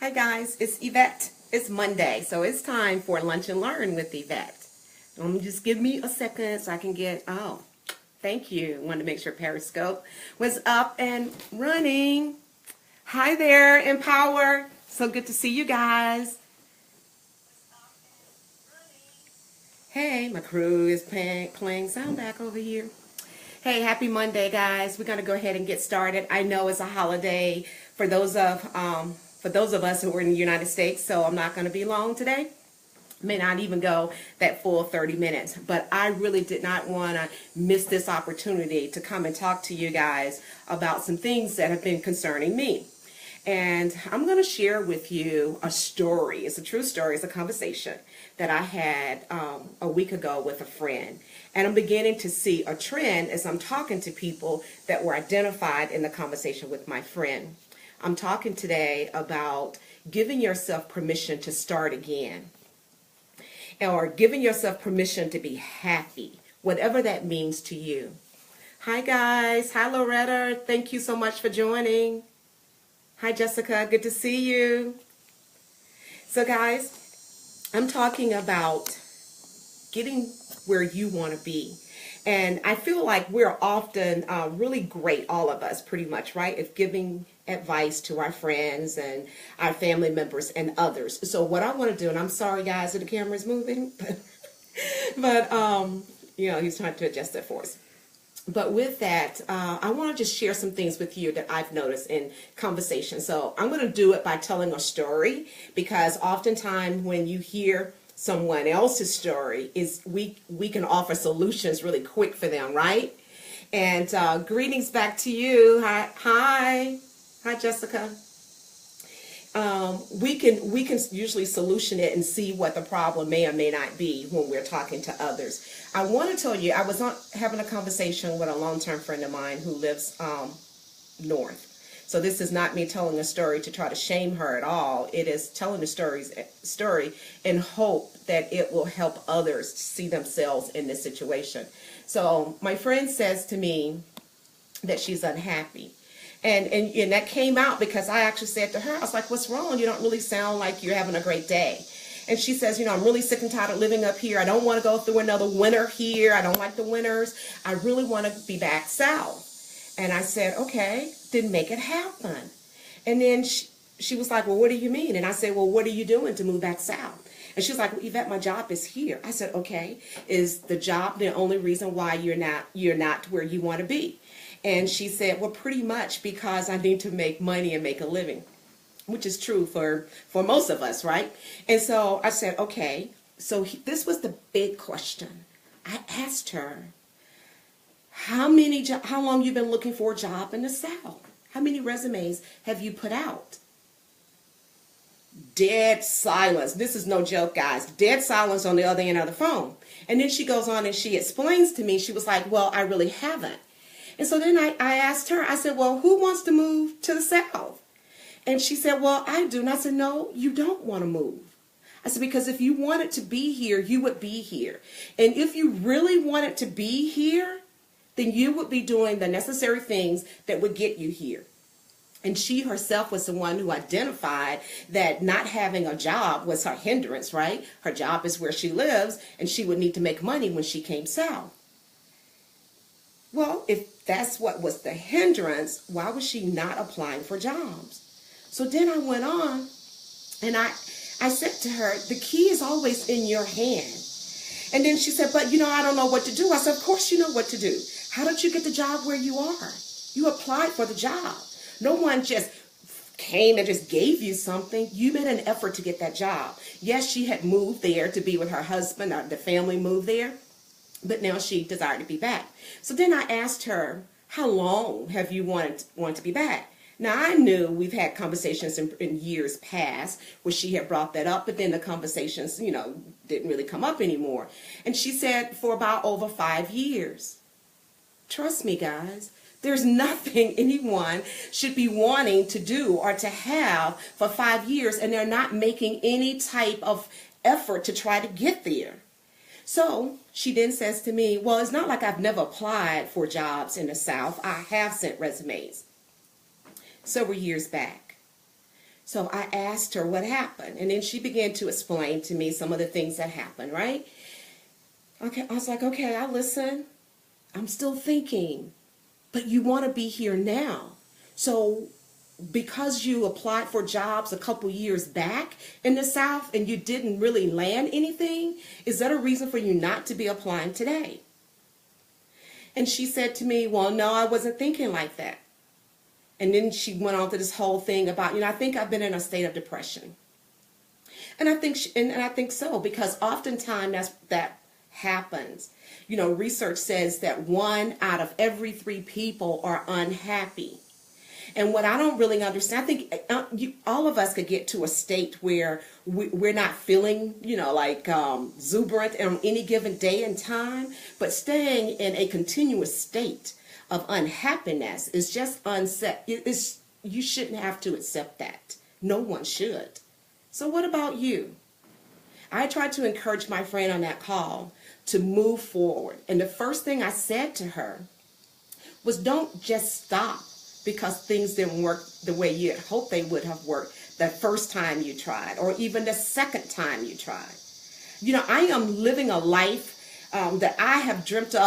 Hi guys, it's Yvette. It's Monday, so it's time for Lunch and Learn with Yvette. Just give me a second so I can thank you. Wanted to make sure Periscope was up and running. Hi there, Empower. So good to see you guys. Hey, my crew is playing sound back over here. Hey, happy Monday, guys. We're going to go ahead and get started. I know it's a holiday for those of us who are in the United States, so I'm not going to be long today. May not even go that full 30 minutes, but I really did not want to miss this opportunity to come and talk to you guys about some things that have been concerning me. And I'm going to share with you a story. It's a true story. It's a conversation that I had a week ago with a friend. And I'm beginning to see a trend as I'm talking to people that were identified in the conversation with my friend. I'm talking today about giving yourself permission to start again, or giving yourself permission to be happy, whatever that means to you. Hi guys. Hi Loretta. Thank you so much for joining. Hi Jessica. Good to see you. So guys, I'm talking about getting where you want to be. And I feel like we're often really great, all of us pretty much, right? If giving advice to our friends and our family members and others. So what I want to do, and I'm sorry guys that the camera's moving, but he's trying to adjust it for us. But with that, I want to just share some things with you that I've noticed in conversation. So I'm going to do it by telling a story, because oftentimes when you hear someone else's story, we can offer solutions really quick for them, right? And greetings back to you. Hi Jessica. We can usually solution it and see what the problem may or may not be when we're talking to others. I want to tell you, I was having a conversation with a long-term friend of mine who lives north. So this is not me telling a story to try to shame her at all. It is telling the story in hope that it will help others see themselves in this situation. So my friend says to me that she's unhappy. And that came out because I actually said to her, I was like, what's wrong? You don't really sound like you're having a great day. And she says, I'm really sick and tired of living up here. I don't want to go through another winter here. I don't like the winters. I really want to be back south. And I said, okay, then make it happen. And then she was like, well, what do you mean? And I said, well, what are you doing to move back south? And she was like, well, Yvette, my job is here. I said, okay, is the job the only reason why you're not where you want to be? And she said, well, pretty much because I need to make money and make a living, which is true for most of us, right? And so I said, okay, so this was the big question. I asked her, how long you been looking for a job in the South? How many resumes have you put out? Dead silence. This is no joke, guys. Dead silence on the other end of the phone. And then she goes on and she explains to me, she was like, well, I really haven't. And so then I asked her, I said, well, who wants to move to the South? And she said, well, I do. And I said, no, you don't want to move. I said, because if you wanted to be here, you would be here. And if you really wanted to be here, then you would be doing the necessary things that would get you here. And she herself was the one who identified that not having a job was her hindrance, right? Her job is where she lives, and she would need to make money when she came south. Well, if that's what was the hindrance, why was she not applying for jobs? So then I went on and I said to her, the key is always in your hand. And then she said, but I don't know what to do. I said, of course you know what to do. How did you get the job where you are? You applied for the job. No one just came and just gave you something. You made an effort to get that job. Yes, she had moved there to be with her husband, or the family moved there. But now she desired to be back. So then I asked her, how long have you wanted to be back? Now, I knew we've had conversations in years past where she had brought that up, but then the conversations, didn't really come up anymore. And she said for about over 5 years. Trust me, guys, there's nothing anyone should be wanting to do or to have for 5 years, and they're not making any type of effort to try to get there. So she then says to me, well, it's not like I've never applied for jobs in the South. I have sent resumes several years back. So I asked her what happened, and then she began to explain to me some of the things that happened, right? Okay, I was like, okay, I listen. I'm still thinking, but you want to be here now. So because you applied for jobs a couple years back in the South and you didn't really land anything, is that a reason for you not to be applying today? And she said to me, well, no, I wasn't thinking like that. And then she went on to this whole thing about, I think I've been in a state of depression. And I think, and I think so, because oftentimes that happens. Research says that 1 out of every 3 people are unhappy. And what I don't really understand, I think all of us could get to a state where we're not feeling, exuberant on any given day and time, but staying in a continuous state of unhappiness is just unset. You shouldn't have to accept that. No one should. So what about you? I tried to encourage my friend on that call to move forward. And the first thing I said to her was, don't just stop because things didn't work the way you had hoped they would have worked the first time you tried, or even the second time you tried. I am living a life that I have dreamt of